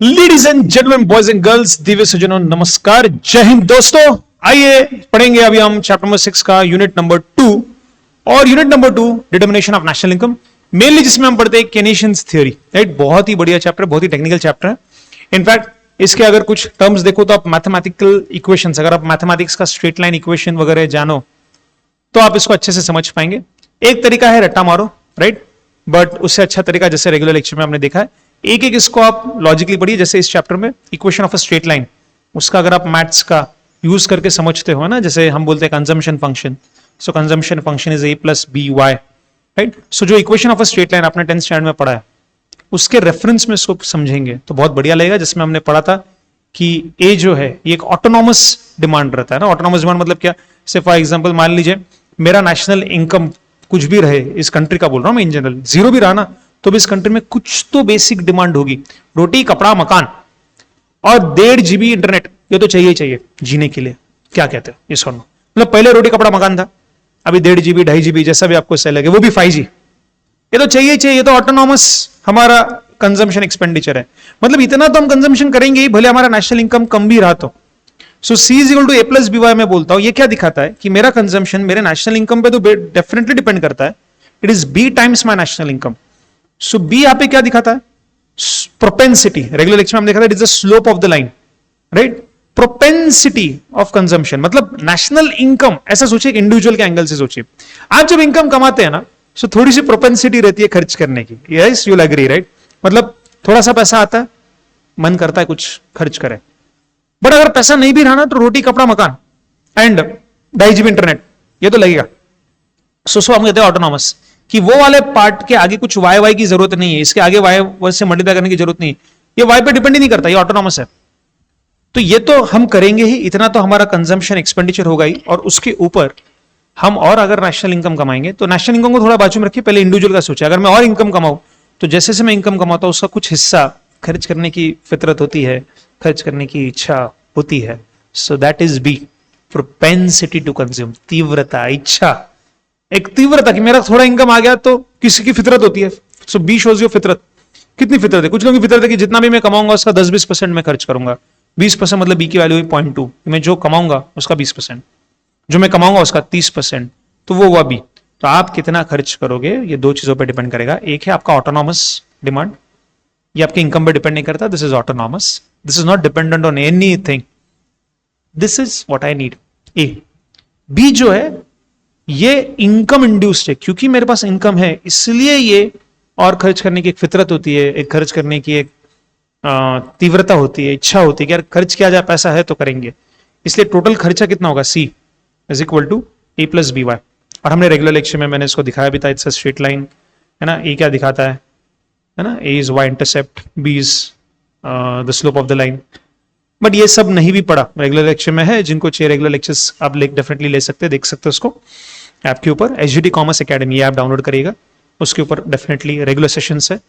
Ladies and gentleman, boys and girls, Divya सज्जनों, नमस्कार, जय हिंद दोस्तों। आइए पढ़ेंगे अभी हम चैप्टर नंबर 6 का यूनिट नंबर 2 और unit number 2 determination of national income, mainly जिसमें हम पढ़ते हैं केनेशियंस थ्योरी। राइट, बहुत ही बढ़िया चैप्टर, बहुत ही टेक्निकल चैप्टर है। इनफैक्ट इसके अगर कुछ टर्म्स देखो तो आप मैथमेटिकल इक्वेशंस, अगर आप मैथमेटिक्स का स्ट्रेट लाइन इक्वेशन वगैरह जानो तो आप इसको अच्छे से समझ पाएंगे। एक तरीका है रट्टा मारो, राइट, बट उससे अच्छा तरीका जैसे रेगुलर लेक्चर में हमने देखा है, एक एक इसको आप लॉजिकली पढ़िए। जैसे इस चैप्टर में equation of a straight line, उसका अगर आप मैथ्स का यूज करके समझते हो ना, जैसे हम बोलते हैं consumption function, so consumption function is a plus B Y, right. So जो equation of a straight line आपने 10th स्टैंडर्ड में पढ़ा है, उसके रेफरेंस में इसको समझेंगे तो बहुत बढ़िया लगेगा। जिसमें हमने पढ़ा था कि ए जो है ये एक ऑटोनॉमस डिमांड रहता है ना। ऑटोनॉमस डिमांड मतलब क्या? से फॉर एग्जांपल मान लीजिए मेरा नेशनल इनकम कुछ भी रहे, इस कंट्री का बोल रहा हूं मैं, इन जनरल जीरो भी रहा ना, तो भी इस कंट्री में कुछ तो बेसिक डिमांड होगी। रोटी, कपड़ा, मकान और 1.5 GB इंटरनेट, ये तो चाहिए ही चाहिए जीने के लिए। क्या कहते हो ये सुनो? मतलब पहले रोटी, कपड़ा, मकान था, अभी 1.5 GB 2.5 GB जैसा भी आपको सही लगे, वो भी 5G, ये तो चाहिए ही चाहिए। ये तो ऑटोनॉमस हमारा कंजम्पशन एक्सपेंडिचर है। मतलब इतना तो हम कंजम्पशन करेंगे ही, भले हमारा नेशनल इनकम कम भी रहा तो। So C is equal to A plus B Y में बोलता हूं, ये क्या दिखाता है कि मेरा कंजम्पशन मेरे नेशनल इनकम पे तो डेफिनेटली डिपेंड करता है। It is B times my national income. So B यहां पे क्या दिखाता है? प्रोपेंसिटी। रेगुलर लेक्चर में हमने देखा था, it is the slope of the line, right. Propensity of consumption मतलब नेशनल इनकम, ऐसा सोचिए इंडिविजुअल के एंगल से सोचिए। आप जब इनकम कमाते हैं ना, सो थोड़ी सी प्रोपेंसिटी रहती है खर्च करने की। Yes, you will agree, right. मतलब थोड़ा सा पैसा आता है, मन करता है कुछ खर्च करें। बट अगर पैसा नहीं भी रहा ना, तो रोटी, कपड़ा, मकान एंड 2.5 GB इंटरनेट, ये तो लगेगा। सो हम कहते हैं ऑटोनॉमस, कि वो वाले पार्ट के आगे कुछ वाई वाई की जरूरत नहीं है, इसके आगे वाई से मल्टीप्लाई करने की जरूरत नहीं, ये वाई पे डिपेंड ही नहीं करता, ये ऑटोनॉमस है। तो ये तो हम करेंगे ही, इतना तो हमारा कंजम्पशन एक्सपेंडिचर होगा ही, और उसके ऊपर हम और अगर नेशनल इनकम कमाएंगे तो नेशनल इनकम को थोड़ा बाजू में रखिए, पहले इंडिविजुअल का सोचिए। अगर मैं और इनकम कमाऊं तो जैसे से मैं इनकम कमाता हूं उसका कुछ हिस्सा खर्च करने की फितरत होती है, खर्च करने की इच्छा होती है। So that is B, propensity to consume, तीव्रता, इच्छा, एक तीव्रता कि मेरा थोड़ा इनकम आ गया तो किसी की फितरत होती है। सो बी शोज योर फितरत। कितनी फितरत है? कुछ लोगों की फितरत है कि जितना भी मैं कमाऊंगा उसका 10-20% मैं खर्च करूंगा। 20% मतलब बी की वैल्यू है 0.2, मैं जो कमाऊंगा उसका 20%, जो मैं कमाऊंगा उसका 30%, तो वो हुआ बी। तो आप कितना खर्च करोगे ये दो चीजों पर डिपेंड करेगा। एक है आपका ऑटोनॉमस डिमांड, ये आपके इनकम पे डिपेंड नहीं करता, this is autonomous, this is not dependent on anything, this is what I need. A. B जो है ये इनकम इंड्यूस्ड है, क्योंकि मेरे पास इनकम है इसलिए ये और खर्च करने की एक फितरत होती है, एक खर्च करने की एक तीव्रता होती है, इच्छा होती है कि यार खर्च किया जाए, पैसा है तो करेंगे। इसलिए टोटल खर्चा कितना होगा? C is equal to A plus B Y. और हमने रेगुलर लेक्चर में मैंने इसको दिखाया भी था, इट्स अ स्ट्रेट लाइन, है ना। ए क्या दिखाता है ना, A is Y intercept, B is the slope of the line. But ये सब नहीं भी पढ़ा, रेगुलर लेक्चर में है। जिनको चाहिए रेगुलर लेक्चर्स आप डेफिनेटली ले सकते हैं, देख सकते हैं उसको ऐप के ऊपर। SGT commerce academy app download करिएगा, उसके ऊपर डेफिनेटली रेगुलर सेशंस है।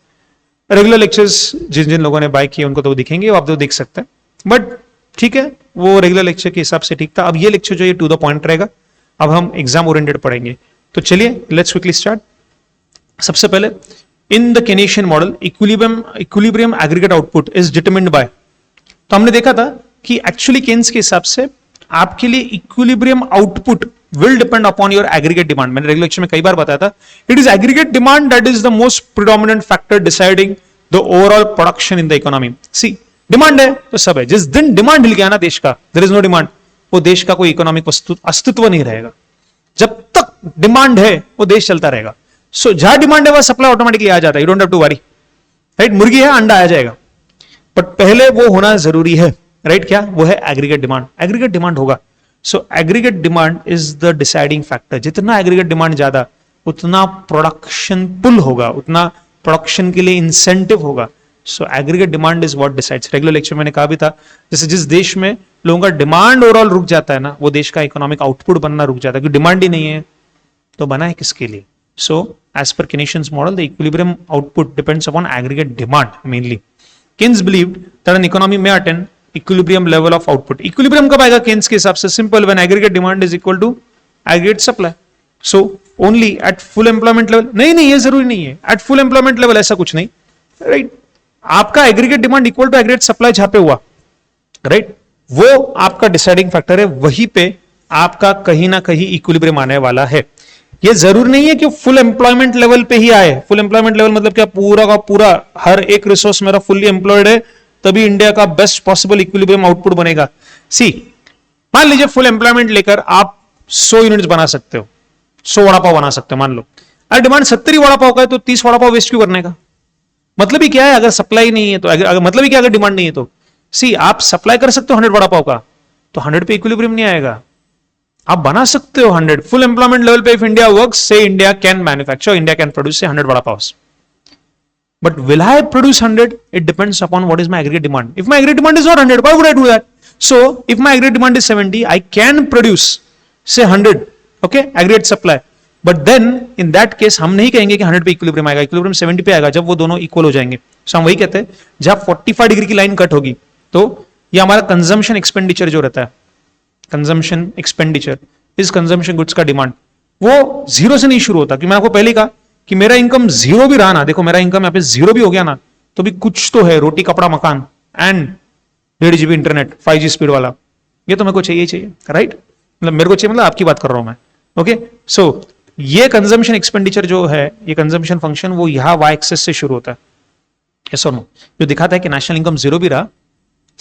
रेगुलर लेक्चर्स जिन जिन लोगों ने बाय किए उनको तो दिखेंगे, वो आप तो देख सकते हैं। बट ठीक है, वो रेगुलर लेक्चर के हिसाब से ठीक था। अब ये लेक्चर जो ये टू द पॉइंट रहेगा, अब हम एग्जाम ओरिएंटेड पढ़ेंगे। तो चलिए लेट्स क्विकली स्टार्ट। सबसे पहले, in the Keynesian model equilibrium aggregate output is determined by. तो हमने देखा था कि एक्चुअली केन्स के हिसाब से आपके लिए equilibrium output will depend upon your aggregate demand. मैंने रेगुलर लेक्चर में कई बार बताया था, it is aggregate demand that is the most predominant factor deciding the overall production in the economy. See, demand है तो सब है। जिस दिन डिमांड हिल गया ना देश का, देयर इज नो डिमांड, वो देश का कोई इकोनॉमिक अस्तित्व नहीं रहेगा। जब तक डिमांड है वो देश चलता रहेगा। सो जहां डिमांड है वह सप्लाई ऑटोमेटिकली आ जाता है, you don't have to worry, right. मुर्गी है, अंडा आ जाएगा, बट पहले वो होना जरूरी है, राइट। क्या वो है? Aggregate demand. एग्रीगेट डिमांड होगा। So aggregate demand is the deciding factor. जितना एग्रीगेट डिमांड ज्यादा, उतना प्रोडक्शन पुल होगा, उतना प्रोडक्शन के लिए इंसेंटिव होगा। So aggregate demand is what decides. Regular lecture मैंने कहा भी था, जैसे जिस देश में लोगों का डिमांड ओवरऑल रुक जाता है ना, वो देश का इकोनॉमिक आउटपुट बनना रुक जाता है, क्योंकि डिमांड ही नहीं है तो बना है किसके लिए। So as per Keynesians model, the equilibrium output depends upon aggregate demand mainly. Keynes believed that an economy may attain equilibrium level of output. Equilibrium कब आएगा Keynes के हिसाब से? Simple, when aggregate demand is equal to aggregate supply. So only at full employment level. नहीं, ये जरूरी नहीं है at full employment level, ऐसा कुछ नहीं, right? आपका aggregate demand equal to aggregate supply जहां पे हुआ, राइट, वो आपका डिसाइडिंग फैक्टर है, वहीं पे आपका कहीं ना कहीं इक्विलिब्रियम आने वाला है। ये जरूर नहीं है कि फुल एम्प्लॉयमेंट लेवल पे ही आए। फुल एम्प्लॉयमेंट लेवल मतलब क्या, पूरा का पूरा हर एक रिसोर्स मेरा फुल्ली एम्प्लॉयड है, तभी इंडिया का बेस्ट पॉसिबल इक्विलिब्रियम आउटपुट बनेगा। सी, मान लीजिए फुल एम्प्लॉयमेंट लेकर आप 100 यूनिट्स बना सकते हो, 100 वड़ा पाव बना सकते हो मान लो। अगर डिमांड 70 वड़ा पाव का है तो 30 वड़ा पाव वेस्ट क्यों करने का? मतलब ही क्या है, अगर सप्लाई नहीं है तो, अगर मतलब ही क्या, अगर डिमांड नहीं है तो। सी, आप सप्लाई कर सकते हो 100 वड़ा पाव का, तो 100 पे इक्विलिब्रियम नहीं आएगा। आप बना सकते हो 100 फुल एम्प्लॉयमेंट लेवल पे। इफ इंडिया वर्क्स, से India can manufacture, India can produce से 100 vada pav, but will I produce 100? It depends upon what is my aggregate demand. If my aggregate demand is not 100, why would I do that? So if my aggregate demand is 70, I can produce say 100, okay, aggregate supply, but then in that case हम नहीं कहेंगे कि 100 पे equilibrium आएगा, equilibrium 70 पे आएगा जब वो दोनों इक्वल हो जाएंगे। सो हम वही कहते हैं, जब 45 डिग्री की लाइन कट होगी तो ये हमारा कंजम्पशन एक्सपेंडिचर जो रहता है, कंजम्पशन एक्सपेंडिचर इस कंजम्पशन गुड्स का डिमांड, वो जीरो से नहीं शुरू होता। कि मैं आपको पहले कहा कि मेरा इनकम जीरो भी रहा ना, देखो मेरा इनकम यहाँ पे जीरो भी हो गया ना, तो भी कुछ तो है, रोटी कपड़ा मकान and 1.5 GB internet 5G speed वाला, ये तो मेरे को चाहिए, राइट? मतलब मेरे को चाहिए, मतलब आपकी बात कर रहा हूं मैं, ओके। सो ये कंजम्पशन एक्सपेंडिचर जो है, ये कंजम्पशन फंक्शन, वो यहां वाई एक्सेस से शुरू होता है, यस और नो, जो दिखाता है कि नेशनल इनकम जीरो भी रहा,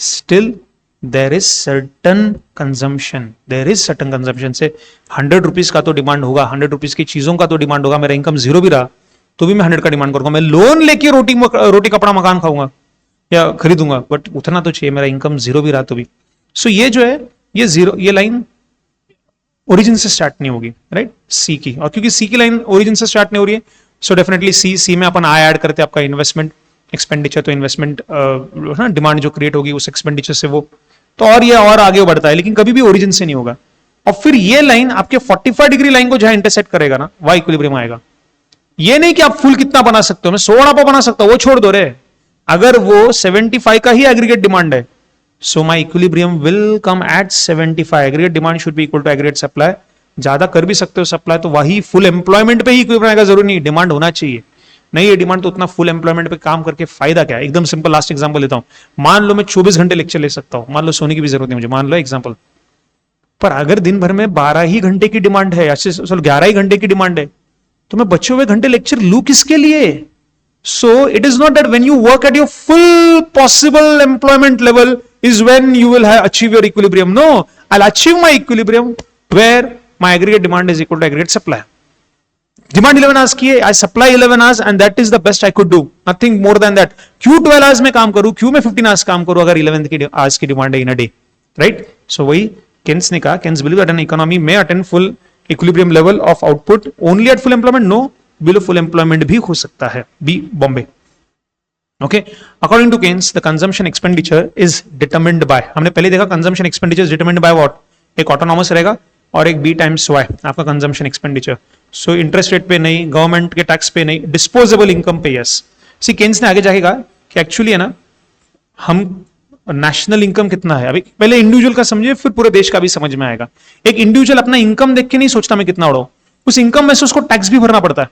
still there is certain consumption, there is certain consumption. से 100 रुपीज का तो डिमांड होगा, 100 रुपीज की चीजों का तो डिमांड होगा, मेरा इनकम जीरो भी रहा तो भी मैं 100 का डिमांड करूंगा। मैं लोन लेके रोटी कपड़ा मकान खाऊंगा या खरीदूंगा, बट उतना तो चाहिए, मेरा इनकम जीरो भी रहा तो भी। सो ये जो है, ये जीरो, ये लाइन ओरिजिन से स्टार्ट नहीं होगी, राइट, सी की। और क्योंकि सी की लाइन ओरिजिन से स्टार्ट नहीं हो रही है, सो डेफिनेटली सी में अपन आई ऐड करते हैं आपका इन्वेस्टमेंट एक्सपेंडिचर, तो इन्वेस्टमेंट डिमांड जो क्रिएट होगी उस एक्सपेंडिचर से वो तो और ये और आगे बढ़ता है, लेकिन कभी भी ओरिजिन से नहीं होगा। और फिर ये लाइन आपके 45 डिग्री लाइन को जहां इंटरसेक्ट करेगा ना, वहां इक्विलिब्रियम आएगा। ये नहीं कि आप फुल कितना बना सकते हो, मैं 100 वड़ा पाव बना सकता हूं, वो छोड़ दो रे, अगर वो 75 का ही एग्रीगेट डिमांड है, so my equilibrium will come at 75। Aggregate demand should be equal to aggregate supply. ज्यादा कर भी सकते हो सप्लाई, तो वही फुल एम्प्लॉयमेंट पे ही इक्विलिब्रियम आएगा, जरूरी नहीं डिमांड होना चाहिए। नहीं है डिमांड तो उतना फुल एम्प्लॉयमेंट पे काम करके फायदा क्या है? एकदम सिंपल लास्ट एग्जांपल लेता हूं, मान लो मैं 24 घंटे लेक्चर ले सकता हूं, मान लो सोने की भी जरूरत नहीं मुझे, मान लो एग्जांपल, पर अगर दिन भर में 12 ही घंटे की डिमांड है, 11 ही घंटे की डिमांड है, तो मैं बचे हुए घंटे लेक्चर लू किसके लिए? So it is not that when you work at your full possible employment level is when you will have achieve your equilibrium. No, I'll achieve my equilibrium where my aggregate demand is equal to aggregate supply. Demand 11 hours की है, I supply 11 hours and that is the best I could do. Nothing more than that. क्यों 12 hours में काम करूं, क्यों मैं 15 hours काम करूं अगर 11 hours की डिमांड है इन अ डे, राइट? सो वही केन्स ने कहा, Keynes believe that an economy में attend full equilibrium level of output only at full employment. No, below full employment भी हो सकता है, B Bombay. Okay, according to Keynes, the consumption expenditure is determined by, हमने पहले देखा consumption expenditure is determined by what? एक autonomous रहेगा और एक B times Y आपका consumption expenditure. So interest rate पे नहीं, गवर्नमेंट के टैक्स पे नहीं, disposable income पे yes. See, Keynes ने आगे जाके कहा कि एक्चुअली है ना, हम नेशनल इनकम कितना है, अभी पहले इंडिविजुअल का समझिए फिर पूरे देश का भी समझ में आएगा। एक इंडिविजुअल अपना इनकम देख के नहीं सोचता मैं कितना उड़ाऊं, उस इनकम में से उसको टैक्स भी भरना पड़ता है,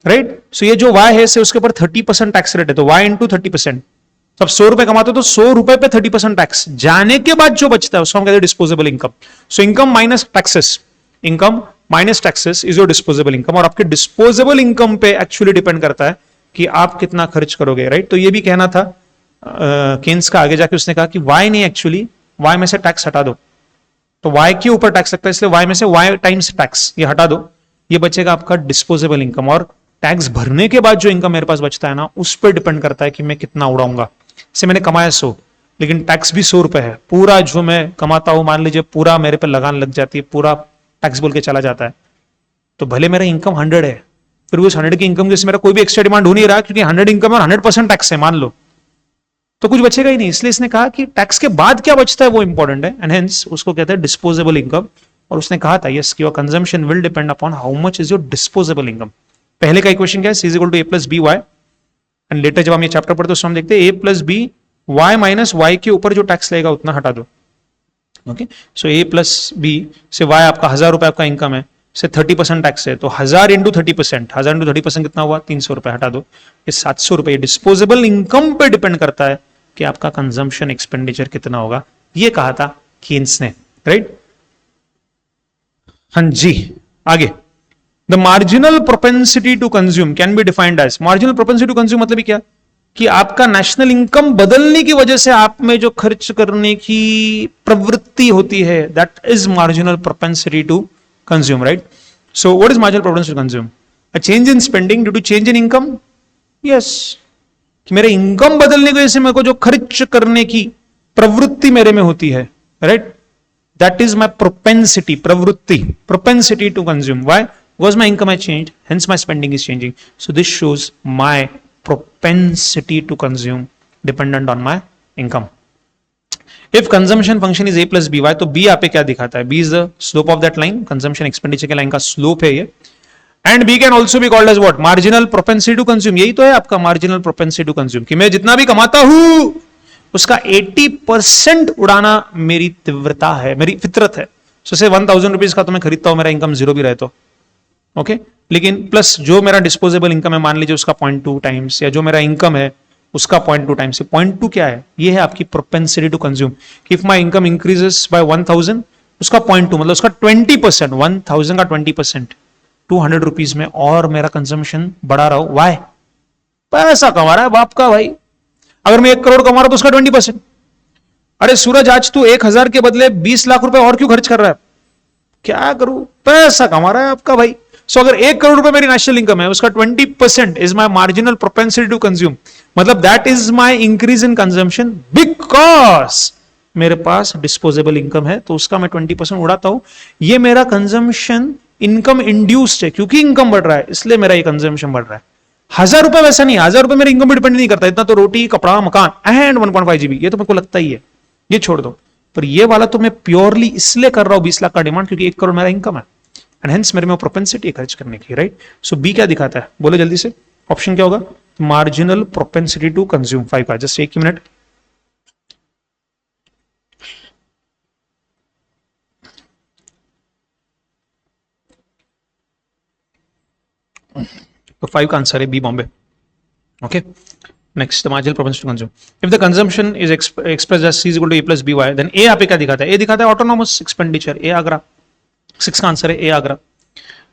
राइट? सो ये जो Y है से उसके ऊपर 30% टैक्स रेट है, तो Y इंटू 30%। तो अब 100 रुपए कमाते हो तो 100 रुपए पे 30% टैक्स जाने के बाद जो बचता है उसको हम कहते हैं disposable income. So income minus taxes, income minus taxes is your disposable income. और आपके डिस्पोजेबल इनकम पे एक्चुअली डिपेंड करता है कि आप कितना खर्च करोगे, राइट? तो ये भी कहना था केन्स का, आगे जाके उसने कहा कि Y नहीं, एक्चुअली Y में से टैक्स हटा दो, तो Y के ऊपर टैक्स लगता है, इसलिए Y में से Y टाइम्स टैक्स ये हटा दो, ये बचेगा आपका डिस्पोजेबल इनकम। और टैक्स भरने के बाद जो इनकम मेरे पास बचता है ना, उस पर डिपेंड करता है कि मैं कितना उड़ाऊंगा। जैसे मैंने कमाया 100, लेकिन टैक्स भी 100 रुपए है, पूरा जो मैं कमाता हूं मान लीजिए पूरा मेरे पे लगान लग जाती है, पूरा टैक्स बोल के चला जाता है, तो भले मेरा इनकम 100 है, फिर उस 100 की इनकम जैसे मेरा कोई भी एक्स्ट्रा डिमांड हो नहीं रहा, क्योंकि 100 इनकम और 100% टैक्स है मान लो, तो कुछ बचेगा ही नहीं। इसलिए इसने कहा कि टैक्स के बाद क्या बचता है वो इंपॉर्टेंट है, एंड हेंस उसको कहते हैं डिस्पोजेबल इनकम। और उसने कहा था yes, your consumption will depend upon how much is your disposable income. पहले का इक्वेशन क्या है, C is equal to A plus BY, and later जब हम ये चैप्टर पढ़ते हैं उसमें हम देखते हैं A plus B Y minus Y के ऊपर जो टैक्स लगेगा उतना हटा दो। Okay, so A plus B से Y आपका 1000 रुपए आपका इनकम है, से 30% टैक्स है, तो 1000 इंटू 30%, 1000 इंटू 30% कितना हुआ? 300 रुपए, हटा दो, ये 700 रुपए। डिस्पोजेबल इनकम पे डिपेंड करता है कि आपका कंजम्पशन एक्सपेंडिचर कितना होगा, ये कहा था कीन्स ने, राइट? हाँ जी, आगे। The marginal propensity to consume can be defined as, marginal propensity to consume मतलब क्या कि आपका नेशनल इनकम बदलने की वजह से आप में जो खर्च करने की प्रवृत्ति होती है, that is marginal propensity to consume, right? So what is marginal propensity to consume? A change in spending due to change in income. Yes, कि मेरे इनकम बदलने की वजह से मेरे को जो खर्च करने की प्रवृत्ति मेरे में होती है, right? That is my propensity, प्रवृत्ति, propensity to consume. Why? Because my income has changed, hence my spending is changing. So this shows my propensity to consume dependent on my income. If consumption function is a plus by, तो b यहाँ पे क्या दिखाता है? b is the slope of that line, consumption expenditure के line का slope है ये. And b can also be called as what? Marginal propensity to consume. यही तो है आपका marginal propensity to consume, कि मैं जितना भी कमाता हूं उसका 80% उड़ाना मेरी तीव्रता है, मेरी फितरत है. So say 1000 रुपीज का तो मैं खरीदता हूं, मेरा इनकम जीरो भी रहे तो, ओके, लेकिन प्लस जो मेरा डिस्पोजेबल इनकम है, मान लीजिए उसका 0.2 टाइम्स, या जो मेरा इनकम है उसका 0.2 टाइम्स. 0.2 क्या है? ये है आपकी propensity to consume. If my income increases by 1000, उसका 0.2 मतलब उसका 20%, 1000 का 20%, 200 रुपीज में और मेरा कंजम्पशन बढ़ा रहा हूं. वाई? पैसा कमा रहा है बाप का भाई. अगर मैं 1 करोड़ कमा रहा हूं तो उसका 20%. अरे सूरज, आज तू 1000 के बदले 20 लाख रुपए और क्यों खर्च कर रहा है? क्या करूं, पैसा कमा रहा है आपका भाई. सो अगर 1 करोड़ रुपए मेरी नेशनल इनकम है, उसका 20% is my marginal propensity to consume. मतलब that is my increase in consumption, because मेरे पास डिस्पोजेबल इनकम है तो उसका मैं 20% उड़ाता हूं. ये मेरा कंजम्पशन इनकम इंड्यूस्ड है, क्योंकि इनकम बढ़ रहा है इसलिए मेरा ये कंजम्पशन बढ़ रहा है. 1000 रुपए वैसा नहीं, 1000 रुपए मेरे इनकम पर डिपेंड नहीं करता. इतना तो रोटी, कपड़ा, मकान एंड 1.5 GB, ये तो मेरे को लगता ही है, ये छोड़ दो. पर ये वाला तो मैं प्योरली इसलिए कर रहा हूं 20 लाख का डिमांड, क्योंकि 1 करोड़ मेरा इनकम है एंड हेंस मेरे में प्रोपेंसिटी खर्च करने की, राइट? सो बी क्या दिखाता है? बोलो जल्दी से, ऑप्शन क्या होगा? Marginal propensity to consume. 5 का जस्ट 1 मिनट. तो 5 का आंसर है B, Bombay. Okay, next, marginal propensity to consume. If the consumption is expressed as C equal to A plus BY, then A यहाँ पे क्या दिखाता है? ए दिखाता है ऑटोनोमस एक्सपेंडिचर, ए आगरा. 6 का आंसर है ए Agra.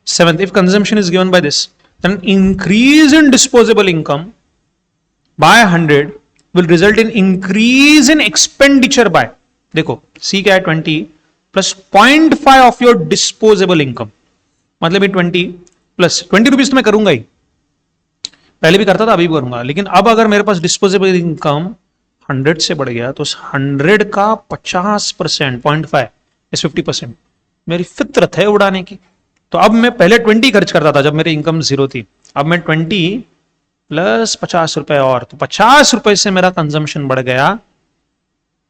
7th, if consumption is given by this, then increase in disposable income by 100 will result in increase in expenditure by, देखो C क्या है? 20 plus 0.5 of your disposable income. मतलब ये 20 plus 20 रुपीज तो मैं करूंगा ही, पहले भी करता था, अभी भी करूंगा. लेकिन अब अगर मेरे पास डिस्पोजेबल इनकम 100 से बढ़ गया तो 100 का 50%, 0.5 इज 50%. मेरी फितरत है उड़ाने की. तो अब मैं पहले 20 खर्च करता था जब मेरी इनकम जीरो थी, अब मैं 20 प्लस 50 रुपए और, तो 50 रुपए से मेरा कंजम्पशन बढ़ गया.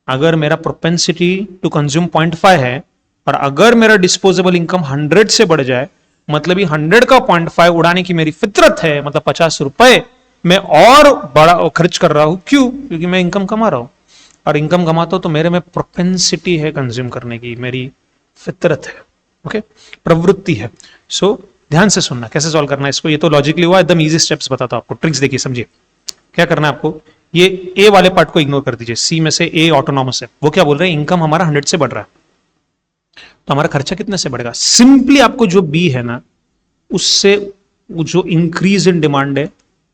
अगर मेरा प्रोपेंसिटी टू कंज्यूम 0.5 है और अगर मेरा डिस्पोजेबल इनकम 100 से बढ़ जाए, मतलब ये 100 का 0.5 उड़ाने की मेरी फितरत है, मतलब 50 रुपए मैं और बड़ा खर्च कर रहा हूं. क्यों? क्योंकि मैं इनकम कमा रहा हूं, और इनकम कमाता हूं तो मेरे में प्रोपेंसिटी है कंज्यूम करने की, मेरी फितरत है, ओके, प्रवृत्ति है. सो ध्यान से सुनना कैसे सॉल्व करना है इसको. ये तो लॉजिकली हुआ, एकदम इजी स्टेप्स बताता हूं आपको. ट्रिक्स देखिए, समझिए क्या करना है आपको. ये ए वाले पार्ट को इग्नोर कर दीजिए. सी में से ए ऑटोनॉमस है. वो क्या बोल रहे हैं? इनकम हमारा 100 से बढ़ रहा है तो हमारा खर्चा कितने से बढ़ेगा? सिंपली आपको जो बी है ना, उससे जो इंक्रीज इन डिमांड है,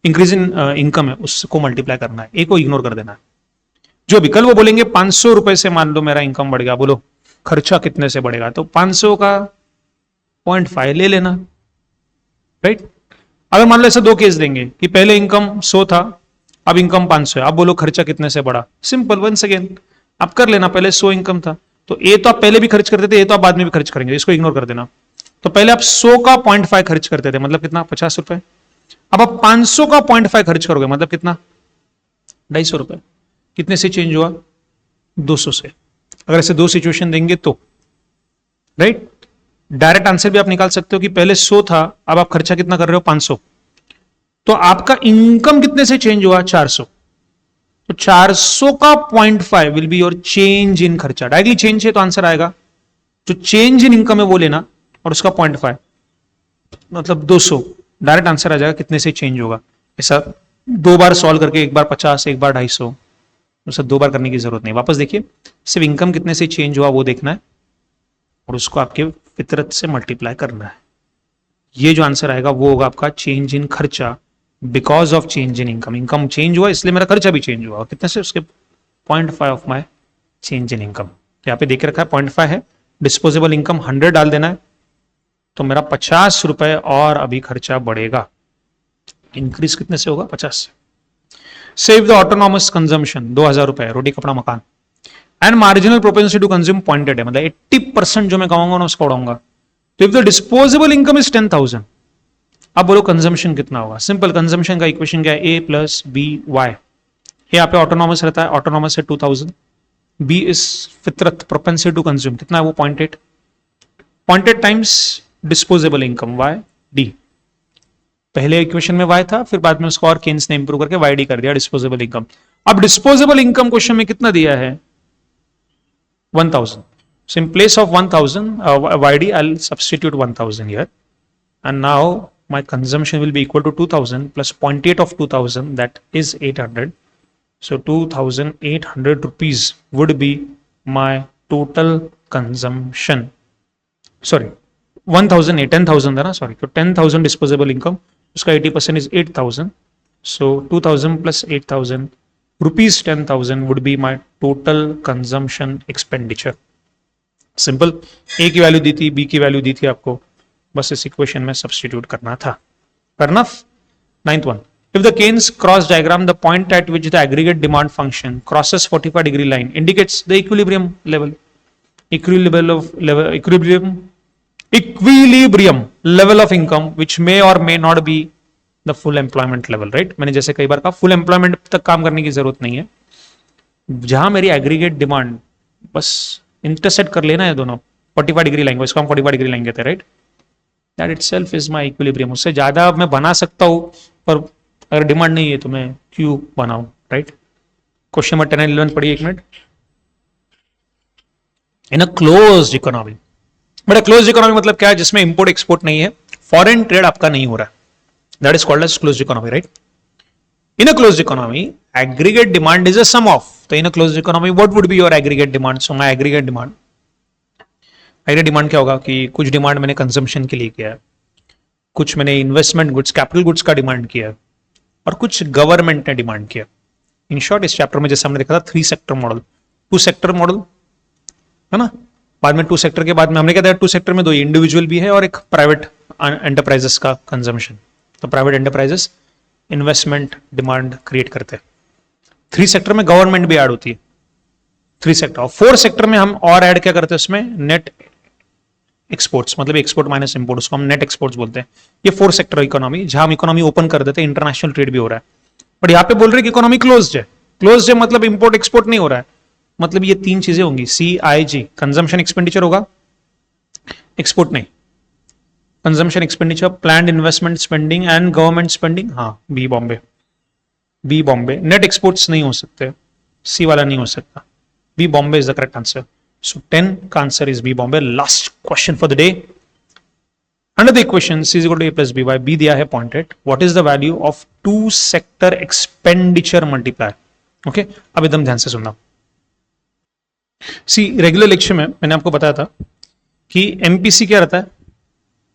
इंक्रीज इन इनकम है, उसको मल्टीप्लाई करना है. ए को इग्नोर कर देना है. जो भी कल वो बोलेंगे 500 रुपए से मान लो मेरा इनकम बढ़ गया, बोलो खर्चा कितने से बढ़ेगा? तो 500 का 0.5 ले लेना, राइट? अगर मान लो ऐसे 2 केस देंगे कि पहले इनकम 100 था, अब इनकम 500 है, अब बोलो खर्चा कितने से बढ़ा? सिंपल, वंस अगेन आप कर लेना. पहले 100 इनकम था तो ए तो आप पहले भी खर्च करते थे, ए तो आप बाद में भी खर्च करेंगे, इसको इग्नोर कर देना. तो पहले आप 100 का 0.5 खर्च करते थे, मतलब कितना? 50 रुपए. अब आप 500 का 0.5 खर्च करोगे, मतलब कितना? 250 रुपए. कितने से चेंज हुआ? 200 से. अगर ऐसे 2 सिचुएशन देंगे तो, राइट? डायरेक्ट आंसर भी आप निकाल सकते हो कि पहले 100 था, अब आप खर्चा कितना कर रहे हो? 500. तो आपका इनकम कितने से चेंज हुआ? 400. तो 400 का 0.5 will be your change in खर्चा. डायरेक्टली चेंज है तो आंसर आएगा, जो चेंज इन इनकम है वो लेना और उसका 0.5. मतलब 200, डायरेक्ट आंसर आ जाएगा कितने से चेंज होगा। ऐसा 2 बार सॉल्व करके, एक बार 50, एक बार 250, ऐसा 2 बार करने की जरूरत नहीं। वापस देखिए, सिर्फ इनकम कितने से चेंज हुआ वो देखना है और उसको आपके फितरत से मल्टीप्लाई करना है। ये जो आंसर आएगा वो होगा आपका चेंज इन खर्चा because of change in income. Income change हुआ इसलिए मेरा खर्चा भी चेंज हुआ। कितने से? उसके 0.5 of my change in income. यहाँ पे देख रखा है 0.5 है। डिस्पोजेबल इनकम 100 डाल देना है तो मेरा 50 रुपए और अभी खर्चा बढ़ेगा। इंक्रीज कितने से होगा? 50 से। सेव द ऑटोनॉमस कंजम्पशन 2000 रुपए, रोटी कपड़ा मकान। And marginal propensity to consume 0.8 है, मतलब 80% जो मैं कमाऊंगा ना उसको उड़ाऊंगा। तो if the disposable income is 10,000, अब बोलो कंजम्पशन कितना होगा? सिंपल, कंजम्पशन का इक्वेशन क्या है? A plus B Y. यहाँ पे ऑटोनॉमस रहता है, ऑटोनॉमस है 2000, बी इज फितरत प्रोपेंसिटी टू कंज्यूम, कितना है वो? 0.8। 0.8 times disposable income Y D. पहले इक्वेशन में y था, फिर बाद में उसको और केन्स ने इंप्रूव करके y d कर दिया, डिस्पोजेबल इनकम। अब डिस्पोजेबल इनकम क्वेश्चन में कितना दिया है? 1000। So in place of 1000 YD, I'll substitute 1000 here, and now my consumption will be equal to 2000 plus 0.8 of 2000, that is 800. So 2800 rupees would be my total consumption. Sorry, 1008, 10,000 है ना, sorry, तो 10,000 disposable income, उसका 80% is 8,000. So 2000 plus 8,000 rupees 10,000 would be my total consumption expenditure. Simple, A की value दी थी, B की value दी थी आपको, बस इस इक्वेशन में सब्स्टिट्यूट करना था। Fair enough? 9th one. If the Keynes cross diagram, the point at which the aggregate demand function crosses 45-degree line indicates the equilibrium level. Equilibrium level of income which may or may not be the full employment level, right? मैंने जैसे कई बार कहा, full employment तक काम करने की जरूरत नहीं है। जहां मेरी एग्रीगेट डिमांड, बस इंटरसेक्ट कर लेना है दोनों 45 डिग्री लाइन, इसको हम 45 डिग्री लाइन कहते हैं, right? That itself is my equilibrium. उससे ज्यादा मैं बना सकता हूं, पर अगर डिमांड नहीं है तो मैं क्यों बनाऊं, राइट? क्वेश्चन नंबर 10 एंड 11 पढ़िए एक minute. In a closed economy, but closed economy मतलब क्या है? जिसमें इंपोर्ट एक्सपोर्ट नहीं है, फॉरेन ट्रेड आपका नहीं हो रहा है, that is called as closed economy, right? In a closed economy, aggregate demand is a sum of. So in a closed economy, what would be your aggregate demand? So my aggregate demand क्या होगा कि कुछ demand मैंने consumption के लिए किया है, कुछ मैंने इन्वेस्टमेंट गुड्स, कैपिटल गुड्स का डिमांड किया है, और कुछ गवर्नमेंट ने डिमांड किया। इन शॉर्ट, इस चैप्टर में जैसे हमने देखा था 3 सेक्टर मॉडल, 2 सेक्टर मॉडल है ना। बाद में 2 सेक्टर के बाद में हमने क्या था, 2 सेक्टर में 2 इंडिविजुअल भी है और एक प्राइवेट एंटरप्राइजेस का कंजम्पशन। तो private enterprises investment demand create करते हैं। 3 सेक्टर में गवर्नमेंट भी ऐड होती है, 3 सेक्टर। और 4 सेक्टर में हम और ऐड क्या करते हैं उसमें? नेट एक्सपोर्ट्स, मतलब एक्सपोर्ट माइनस इंपोर्ट, उसको हम नेट एक्सपोर्ट्स बोलते हैं। ये 4 सेक्टर इकोनॉमी, जहां हम इकोनॉमी ओपन कर देते हैं, इंटरनेशनल ट्रेड भी हो रहा है। बट यहाँ पे बोल रहे कि इकोनॉमी क्लोज्ड है। क्लोज्ड है मतलब इंपोर्ट एक्सपोर्ट नहीं हो रहा है, मतलब ये 3 चीजें होंगी, CIG, कंजम्पशन एक्सपेंडिचर होगा, एक्सपोर्ट नहीं। Consumption expenditure, planned investment spending and government spending, हाँ, बी बॉम्बे। नेट एक्सपोर्ट्स नहीं हो सकते, सी वाला नहीं हो सकता, B Bombay is the correct answer. So 10 का answer is B Bombay. Last question for the day, under the equation C is equal to A plus B by B दिया है 0.8, what is the value of 2 sector expenditure multiply? Okay, अब एकदम ध्यान से सुनना। सी, regular lecture में मैंने आपको बताया था कि MPC क्या रहता है?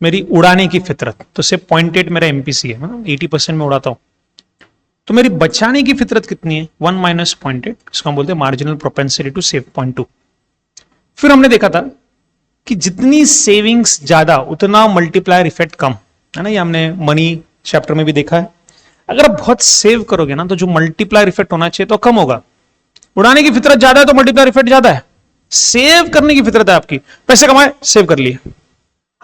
मेरी उड़ाने की फितरत। तो सिर्फ 0.8 मेरा MPC है, मतलब 80% में उड़ाता हूं। तो मेरी बचाने की फितरत कितनी है? 1 माइनस 0.8, इसको हम बोलते हैं मार्जिनल प्रोपेंसिटी टू सेव 0.2। फिर हमने देखा था कि जितनी सेविंग्स ज्यादा उतना मल्टीप्लायर इफेक्ट कम, है ना। ये हमने मनी चैप्टर में भी देखा है। अगर आप बहुत सेव करोगे ना तो जो मल्टीप्लायर इफेक्ट होना चाहिए तो कम होगा। उड़ाने की फितरत ज्यादा है तो मल्टीप्लायर इफेक्ट ज्यादा है। सेव करने की फितरत है आपकी, पैसे कमाए, सेव कर लिए,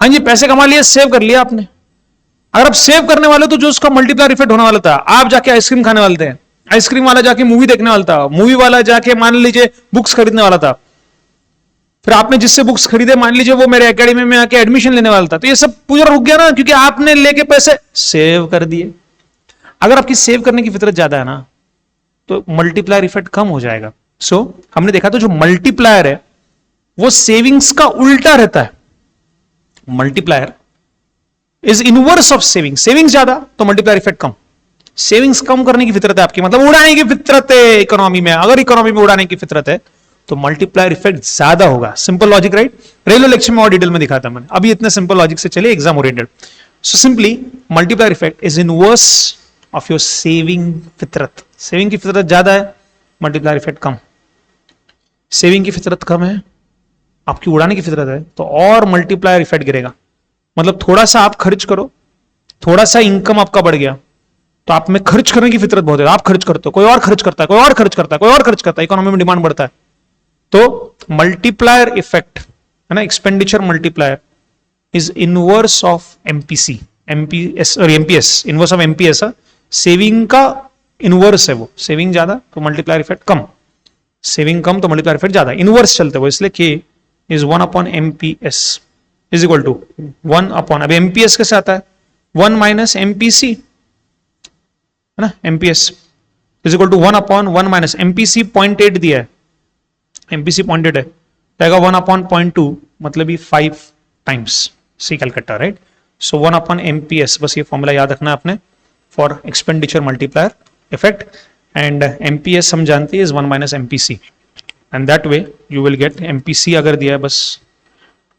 हाँ जी, पैसे कमा लिए, सेव कर लिया आपने। अगर आप सेव करने वाले तो जो उसका मल्टीप्लायर इफेक्ट होने वाला था, आप जाके आइसक्रीम खाने वाले थे, आइसक्रीम वाला जाके मूवी देखने वाला था, मूवी वाला जाके मान लीजिए बुक्स खरीदने वाला था, फिर आपने जिससे बुक्स खरीदे मान लीजिए वो मेरे एकेडमी में आके एडमिशन लेने वाला था। तो ये सब पूरा रुक गया ना, क्योंकि आपने लेके पैसे सेव कर दिए। अगर आपकी सेव करने की फितरत ज्यादा है ना तो मल्टीप्लायर इफेक्ट कम हो जाएगा। सो हमने देखा तो जो मल्टीप्लायर है वो सेविंग्स का उल्टा रहता है। Multiplier is inverse of saving, savings ज्यादा तो मल्टीप्लायर इफेक्ट कम, सेविंग्स कम करने की फितरत है आपकी, मतलब उड़ाने की फितरत है इकोनॉमी में, अगर इकोनॉमी में उड़ाने की फितरत है तो मल्टीप्लायर इफेक्ट ज्यादा होगा। Simple logic, right? Railway lecture में और डिटेल में दिखाता मैंने, अभी इतने सिंपल लॉजिक से चले exam oriented. So simply multiplier effect is inverse of your saving फितरत, सेविंग की फितरत ज्यादा है, मल्टीप्लायर इफेक्ट कम। सेविंग की फितरत कम है, आपकी उड़ाने की फितरत है, तो और मल्टीप्लायर इफेक्ट गिरेगा। मतलब थोड़ा सा आप खर्च करो, थोड़ा सा इनकम आपका बढ़ गया तो आप में खर्च करने की फितरत बहुत है, आप खर्च करते हो, कोई और खर्च करता है, कोई और खर्च करता है, कोई और खर्च करता है, इकोनॉमी में डिमांड बढ़ता है। तो मल्टीप्लायर इफेक्ट है ना, expenditure multiplier is inverse of MPC, MPS और MPS, inverse of MPS. Saving का इनवर्स है वो, सेविंग ज्यादा तो मल्टीप्लायर इफेक्ट कम, सेविंग कम तो मल्टीप्लायर इफेक्ट ज्यादा, इनवर्स चलते वो, इसलिए K is 1 upon MPS is equal to 1 upon, अब एमपीएस कैसे आता है, 1 माइनस एमपीसी है ना, MPS is equal to 1 upon 1 minus MPC 0.8 दिया है, एमपीसी 0.8 है, जाएगा 1 अपॉन 0.2, मतलब ये 5 टाइम्स सी कैलकटा, राइट? सो 1 अपॉन एमपीएस, बस ये फॉर्मूला याद रखना आपने for expenditure multiplier effect, and MPS हम जानते हैं is 1 minus MPC, and that way you will get MPC अगर दिया है बस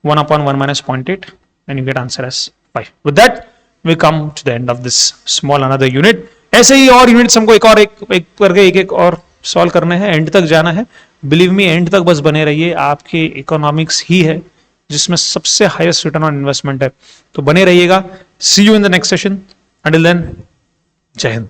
1 upon 1 minus 0.8, and you get answer as 5. With that, we come to the end of this small another unit. ऐसे ही और units हमको एक करके एक और सॉल्व करने हैं, एंड तक जाना है। बिलीव मी, एंड तक बस बने रहिए, आपके इकोनॉमिक्स ही है जिसमें सबसे हाईएस्ट रिटर्न ऑन इन्वेस्टमेंट है, तो बने रहिएगा। See you in the next session, until then, जय हिंद।